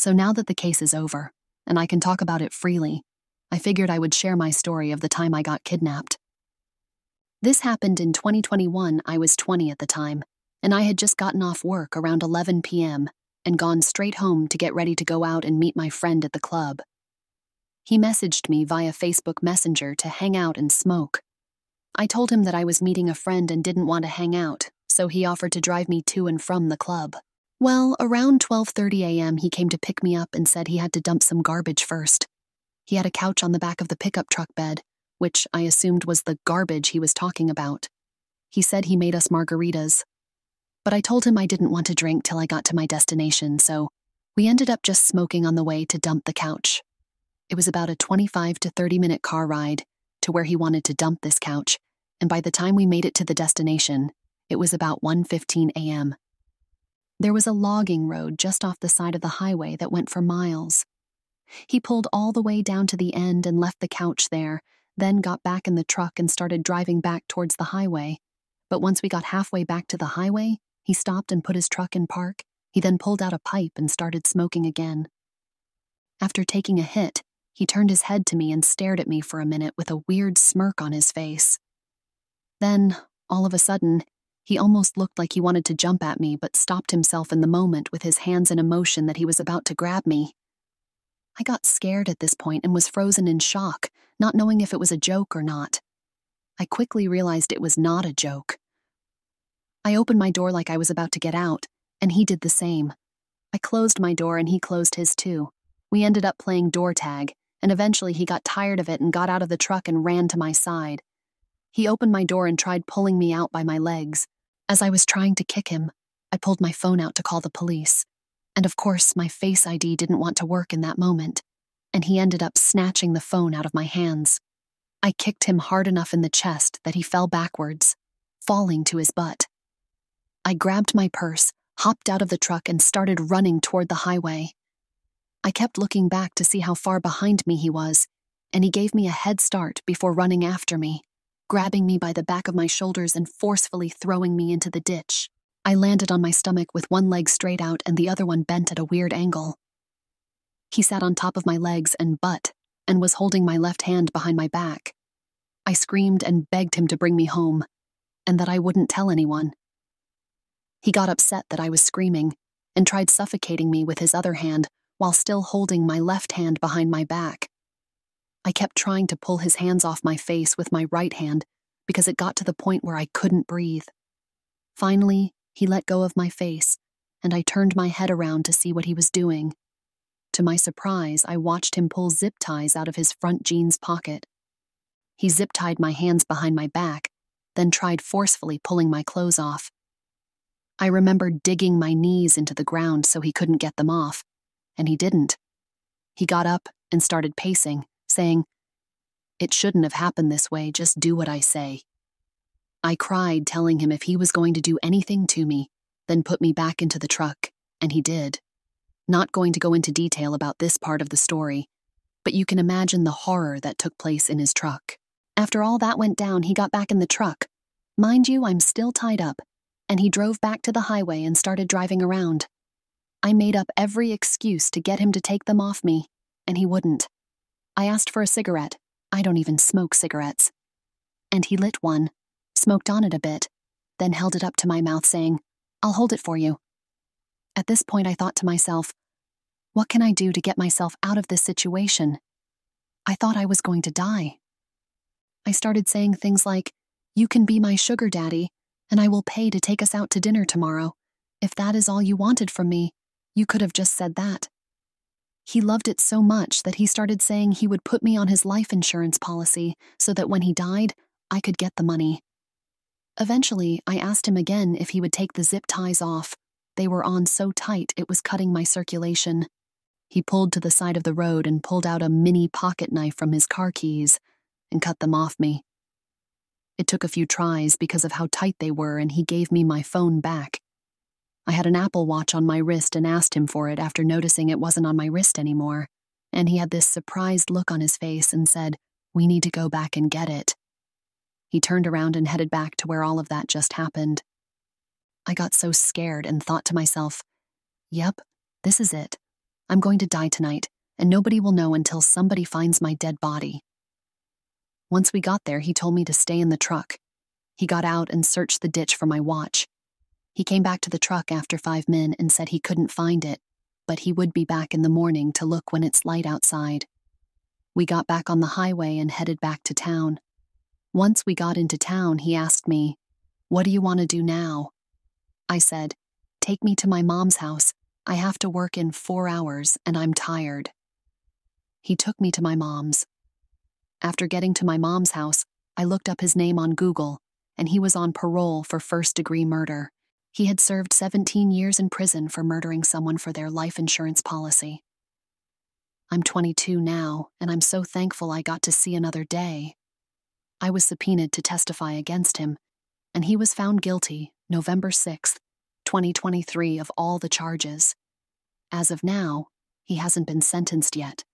So now that the case is over, and I can talk about it freely, I figured I would share my story of the time I got kidnapped. This happened in 2021. I was 20 at the time, and I had just gotten off work around 11 p.m. and gone straight home to get ready to go out and meet my friend at the club. He messaged me via Facebook Messenger to hang out and smoke. I told him that I was meeting a friend and didn't want to hang out, so he offered to drive me to and from the club. Well, around 12:30 a.m. he came to pick me up and said he had to dump some garbage first. He had a couch on the back of the pickup truck bed, which I assumed was the garbage he was talking about. He said he made us margaritas. But I told him I didn't want to drink till I got to my destination, so we ended up just smoking on the way to dump the couch. It was about a 25 to 30-minute car ride to where he wanted to dump this couch, and by the time we made it to the destination, it was about 1:15 a.m. There was a logging road just off the side of the highway that went for miles. He pulled all the way down to the end and left the couch there, then got back in the truck and started driving back towards the highway. But once we got halfway back to the highway, he stopped and put his truck in park. He then pulled out a pipe and started smoking again. After taking a hit, he turned his head to me and stared at me for a minute with a weird smirk on his face. Then, all of a sudden, he almost looked like he wanted to jump at me but stopped himself in the moment with his hands in a motion that he was about to grab me. I got scared at this point and was frozen in shock, not knowing if it was a joke or not. I quickly realized it was not a joke. I opened my door like I was about to get out, and he did the same. I closed my door and he closed his too. We ended up playing door tag, and eventually he got tired of it and got out of the truck and ran to my side. He opened my door and tried pulling me out by my legs. As I was trying to kick him, I pulled my phone out to call the police. And of course, my Face ID didn't want to work in that moment, and he ended up snatching the phone out of my hands. I kicked him hard enough in the chest that he fell backwards, falling to his butt. I grabbed my purse, hopped out of the truck, and started running toward the highway. I kept looking back to see how far behind me he was, and he gave me a head start before running after me, grabbing me by the back of my shoulders and forcefully throwing me into the ditch. I landed on my stomach with one leg straight out and the other one bent at a weird angle. He sat on top of my legs and butt and was holding my left hand behind my back. I screamed and begged him to bring me home, and that I wouldn't tell anyone. He got upset that I was screaming and tried suffocating me with his other hand while still holding my left hand behind my back. I kept trying to pull his hands off my face with my right hand because it got to the point where I couldn't breathe. Finally, he let go of my face, and I turned my head around to see what he was doing. To my surprise, I watched him pull zip ties out of his front jeans pocket. He zip-tied my hands behind my back, then tried forcefully pulling my clothes off. I remember digging my knees into the ground so he couldn't get them off, and he didn't. He got up and started pacing, saying, "It shouldn't have happened this way, just do what I say." I cried, telling him if he was going to do anything to me, then put me back into the truck, and he did. Not going to go into detail about this part of the story, but you can imagine the horror that took place in his truck. After all that went down, he got back in the truck. Mind you, I'm still tied up, and he drove back to the highway and started driving around. I made up every excuse to get him to take them off me, and he wouldn't. I asked for a cigarette. I don't even smoke cigarettes. And he lit one, smoked on it a bit, then held it up to my mouth saying, "I'll hold it for you." At this point, I thought to myself, what can I do to get myself out of this situation? I thought I was going to die. I started saying things like, "You can be my sugar daddy, and I will pay to take us out to dinner tomorrow. If that is all you wanted from me, you could have just said that." He loved it so much that he started saying he would put me on his life insurance policy so that when he died, I could get the money. Eventually, I asked him again if he would take the zip ties off. They were on so tight it was cutting my circulation. He pulled to the side of the road and pulled out a mini pocket knife from his car keys and cut them off me. It took a few tries because of how tight they were, and he gave me my phone back. I had an Apple Watch on my wrist and asked him for it after noticing it wasn't on my wrist anymore, and he had this surprised look on his face and said, "We need to go back and get it." He turned around and headed back to where all of that just happened. I got so scared and thought to myself, yep, this is it. I'm going to die tonight, and nobody will know until somebody finds my dead body. Once we got there, he told me to stay in the truck. He got out and searched the ditch for my watch. He came back to the truck after 5 minutes and said he couldn't find it, but he would be back in the morning to look when it's light outside. We got back on the highway and headed back to town. Once we got into town, he asked me, "What do you want to do now?" I said, "Take me to my mom's house. I have to work in 4 hours and I'm tired." He took me to my mom's. After getting to my mom's house, I looked up his name on Google, and he was on parole for first-degree murder. He had served 17 years in prison for murdering someone for their life insurance policy. I'm 22 now, and I'm so thankful I got to see another day. I was subpoenaed to testify against him, and he was found guilty November 6, 2023, of all the charges. As of now, he hasn't been sentenced yet.